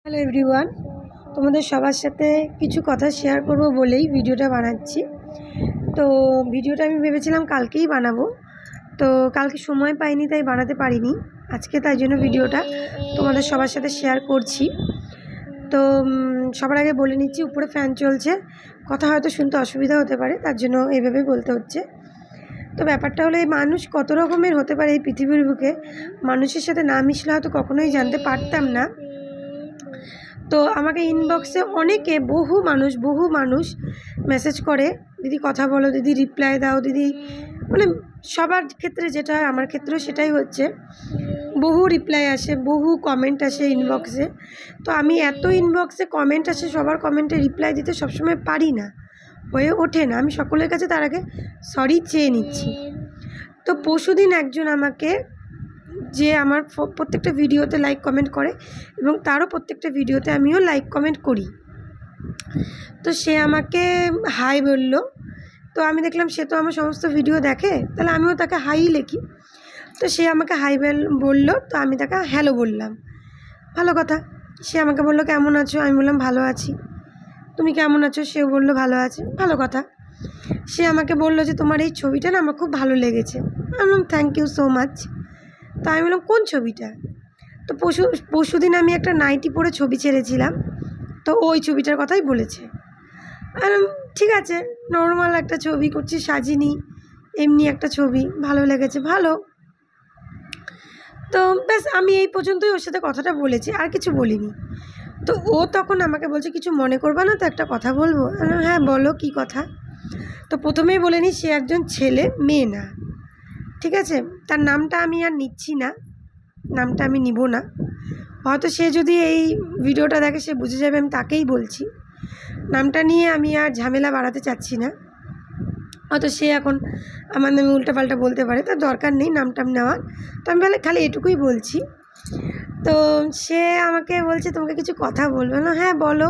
Hello everyone, তোমাদের সবার সাথে কিছু কথা শেয়ার করব বলেই ভিডিওটা বানাচ্ছি। তো ভিডিওটা আমি ভেবেছিলাম কালকেই বানাবো, তো কালকে সময় পাইনি তাই বানাতে পারিনি আজকে, তাই জন্য ভিডিওটা তোমাদের সবার সাথে শেয়ার করছি। তো সবার আগে বলে নিচ্ছি, উপরে ফ্যান চলছে, কথা হয়তো শুনতে অসুবিধা হতে পারে, তার জন্য এইভাবেই বলতে হচ্ছে। তো ব্যাপারটা হলো, এই মানুষ কত রকমের হতে পারে এই পৃথিবীর বুকে, মানুষের সাথে না মিশলে হয়তো কখনোই জানতে পারতাম না। তো আমাকে ইনবক্সে অনেকে বহু মানুষ মেসেজ করে, দিদি কথা বলো, দিদি রিপ্লাই দাও, দিদি, মানে সবার ক্ষেত্রে যেটা হয় আমার ক্ষেত্রেও সেটাই হচ্ছে। বহু রিপ্লাই আসে, বহু কমেন্ট আসে ইনবক্সে। তো আমি এত ইনবক্সে কমেন্ট আসে, সবার কমেন্টে রিপ্লাই দিতে সবসময় পারি না, হয়ে ওঠে না। আমি সকলের কাছে তার আগে সরি চেয়ে নিচ্ছি। তো পরশুদিন একজন আমাকে, যে আমার প্রত্যেকটা ভিডিওতে লাইক কমেন্ট করে এবং তারও প্রত্যেকটা ভিডিওতে আমিও লাইক কমেন্ট করি, তো সে আমাকে হাই বলল। তো আমি দেখলাম সে তো আমার সমস্ত ভিডিও দেখে, তাহলে আমিও তাকে হাই লিখি। তো সে আমাকে হাই বলল, তো আমি তাকে হ্যালো বললাম, ভালো কথা। সে আমাকে বলল কেমন আছো, আমি বললাম ভালো আছি। তুমি কেমন আছো, সেও বললো ভালো আছে, ভালো কথা। সে আমাকে বলল যে তোমার এই ছবিটা না আমার খুব ভালো লেগেছে। আমি বললাম থ্যাংক ইউ সো মাচ। তো আমি বললাম কোন ছবিটা? তো পরশুদিন আমি একটা নাইটি পরে ছবি ছেড়েছিলাম, তো ওই ছবিটার কথাই বলেছে। আর ঠিক আছে, নর্মাল একটা ছবি করছি, সাজিনি, এমনি একটা ছবি, ভালো লেগেছে, ভালো। তো ব্যাস আমি এই পর্যন্তই ওর সাথে কথাটা বলেছি, আর কিছু বলিনি। তো ও তখন আমাকে বলছে কিছু মনে করবা না তো, একটা কথা বলবো? হ্যাঁ বলো, কী কথা? তো প্রথমেই বলে নিই, সে একজন ছেলে, মেয়ে না, ঠিক আছে? তার নামটা আমি আর নিচ্ছি না, নামটা আমি নিব না। হয়তো সে যদি এই ভিডিওটা দেখে সে বুঝে যাবে আমি তাকেই বলছি, নামটা নিয়ে আমি আর ঝামেলা বাড়াতে চাচ্ছি না। হয়তো সে এখন আমার নামে উল্টাপাল্টা বলতে পারে, তার দরকার নেই নামটা নেওয়ার। তো আমি খালি এটুকুই বলছি। তো সে আমাকে বলছে তোমাকে কিছু কথা বলবে না? হ্যাঁ বলো।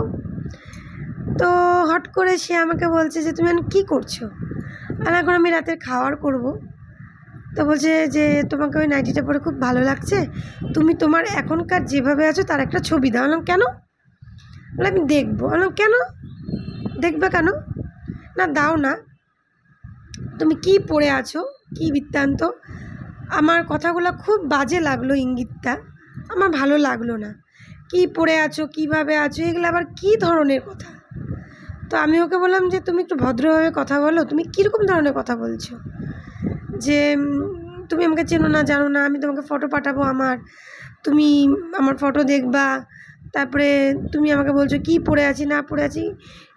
তো হট করে সে আমাকে বলছে যে তুমি এখন কী করছো? আর এখন আমি রাতের খাওয়ার করব। তো বলছে যে তোমাকে ওই নাইটিটা পরে খুব ভালো লাগছে, তুমি তোমার এখনকার যেভাবে আছো তার একটা ছবি দাও। বললাম কেন? বলে আমি দেখবো। বললাম কেন দেখবে? কেন না দাও না, তুমি কি পরে আছো, কি বৃত্তান্ত? আমার কথাগুলো খুব বাজে লাগলো, ইঙ্গিতটা আমার ভালো লাগলো না। কি পরে আছো, কিভাবে আছো, এগুলো আবার কী ধরনের কথা? তো আমি ওকে বললাম যে তুমি একটু ভদ্রভাবে কথা বলো, তুমি কীরকম ধরনের কথা বলছো? যে তুমি আমাকে চেনো না, জানো না, আমি তোমাকে ফটো পাঠাবো আমার, তুমি আমার ফটো দেখবা, তারপরে তুমি আমাকে বলছো কী পরে আছি না পরে আছি,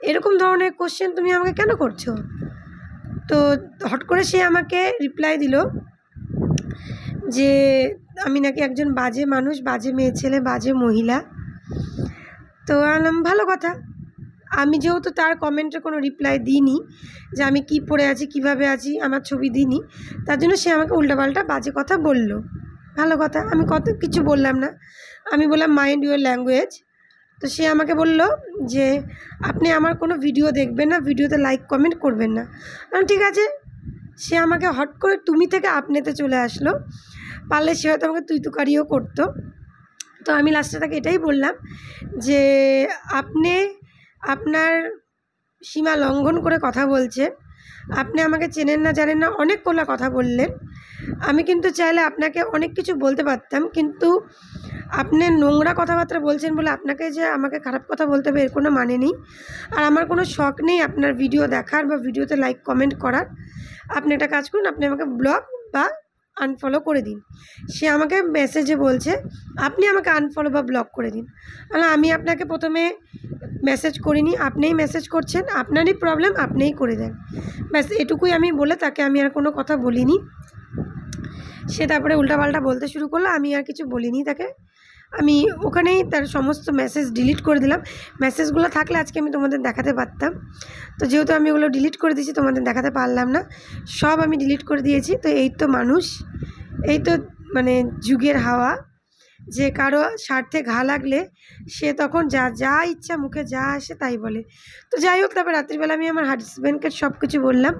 এরকম ধরনের কোশ্চেন তুমি আমাকে কেন করছো? তো হট করে সে আমাকে রিপ্লাই দিল যে আমি নাকি একজন বাজে মানুষ, বাজে মেয়ে ছেলে, বাজে মহিলা। তো বললাম ভালো কথা। আমি যেহেতু তার কমেন্টে কোনো রিপ্লাই দিইনি যে আমি কী পরে আছি, কিভাবে আছি, আমার ছবি দিইনি, তার জন্য সে আমাকে উল্টাপাল্টা বাজে কথা বলল। ভালো কথা, আমি কত কিছু বললাম না, আমি বললাম মাইন্ড ইউর ল্যাঙ্গুয়েজ। তো সে আমাকে বলল যে আপনি আমার কোনো ভিডিও দেখবেন না, ভিডিওতে লাইক কমেন্ট করবেন না। ঠিক আছে। সে আমাকে হট করে তুমি থেকে আপনিতে চলে আসলো, পারলে সে হয়তো আমাকে তুই তুকারিও করতো। তো আমি লাস্টে তাকে এটাই বললাম যে আপনি আপনার সীমা লঙ্ঘন করে কথা বলছেন, আপনি আমাকে চেনেন না, জানেন না, অনেক কোলা কথা বললেন। আমি কিন্তু চাইলে আপনাকে অনেক কিছু বলতে পারতাম, কিন্তু আপনি নোংরা কথাবার্তা বলছেন বলে আপনাকে যে আমাকে খারাপ কথা বলতে হবে এর কোনো মানে নেই। আর আমার কোনো শখ নেই আপনার ভিডিও দেখার বা ভিডিওতে লাইক কমেন্ট করার। আপনি একটা কাজ করুন, আপনি আমাকে ব্লক বা আনফলো করে দিন। সে আমাকে মেসেজে বলছে আপনি আমাকে আনফলো বা ব্লক করে দিন। আমি আপনাকে প্রথমে মেসেজ করিনি, আপনিই মেসেজ করছেন, আপনারই প্রবলেম, আপনিই করে দেন। ব্যাস এটুকুই আমি বলে তাকে আমি আর কোনো কথা বলিনি। সে তারপরে উল্টাপাল্টা বলতে শুরু করলো, আমি আর কিছু বলিনি তাকে। আমি ওখানেই তার সমস্ত মেসেজ ডিলিট করে দিলাম। মেসেজগুলো থাকলে আজকে আমি তোমাদের দেখাতে পারতাম, তো যেহেতু আমি ওগুলো ডিলিট করে দিয়েছি তোমাদের দেখাতে পারলাম না, সব আমি ডিলিট করে দিয়েছি। তো এই তো মানুষ, এই তো মানে যুগের হাওয়া, যে কারো স্বার্থে ঘা লাগলে সে তখন যা ইচ্ছা মুখে যা আসে তাই বলে। তো যাই হোক, তারপর রাত্রিবেলা আমি আমার হাজব্যান্ডকে সব কিছু বললাম।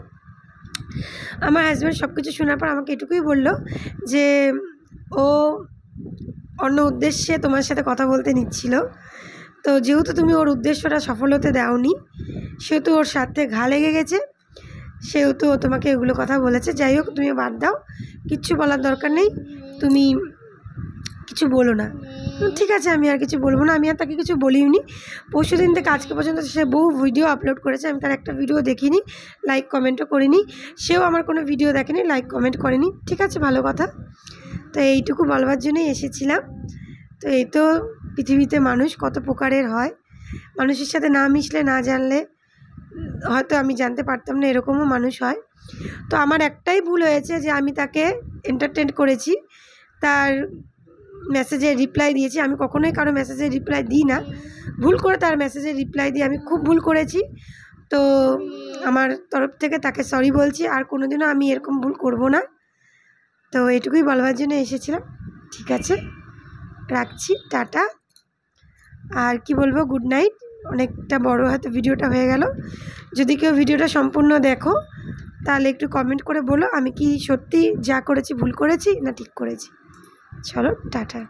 আমার হাজব্যান্ড সব কিছু শোনার পর আমাকে এটুকুই বলল যে ও অন্য উদ্দেশ্যে তোমার সাথে কথা বলতে নিচ্ছিল। তো যেহেতু তুমি ওর উদ্দেশ্যটা সফল হতে দাওনি, সেহেতু ওর সাথে ঘা লেগে গেছে, সেহেতু ও তোমাকে এগুলো কথা বলেছে। যাই হোক, তুমি বাদ দাও, কিচ্ছু বলার দরকার নেই, তুমি কিছু বলো না। ঠিক আছে, আমি আর কিছু বলবো না, আমি আর তাকে কিছু বলিনি। পরশু দিন থেকে আজকে পর্যন্ত সে বহু ভিডিও আপলোড করেছে, আমি তার একটা ভিডিও দেখিনি, লাইক কমেন্টও করিনি, সেও আমার কোনো ভিডিও দেখেনি, লাইক কমেন্ট করেনি। ঠিক আছে, ভালো কথা। তো এইটুকু বলবার জন্যই এসেছিলাম। তো এই তো পৃথিবীতে মানুষ কত প্রকারের হয়, মানুষের সাথে না মিশলে, না জানলে হয়তো আমি জানতে পারতাম না এরকমও মানুষ হয়। তো আমার একটাই ভুল হয়েছে যে আমি তাকে এন্টারটেন করেছি, তার মেসেজে রিপ্লাই দিয়েছি। আমি কখনোই কারো মেসেজে রিপ্লাই দিই না, ভুল করে তার মেসেজে রিপ্লাই দিয়ে আমি খুব ভুল করেছি। তো আমার তরফ থেকে তাকে সরি বলছি, আর কোনোদিনও আমি এরকম ভুল করব না। তো এটুকুই বলবার জন্য এসেছিলাম। ঠিক আছে, রাখছি, টাটা। আর কি বলবো, গুড নাইট। অনেকটা বড় হয়তো ভিডিওটা হয়ে গেল। যদি কেউ ভিডিওটা সম্পূর্ণ দেখো তাহলে একটু কমেন্ট করে বলো আমি কি সত্যি যা করেছি ভুল করেছি না ঠিক করেছি। চলো, টাটা।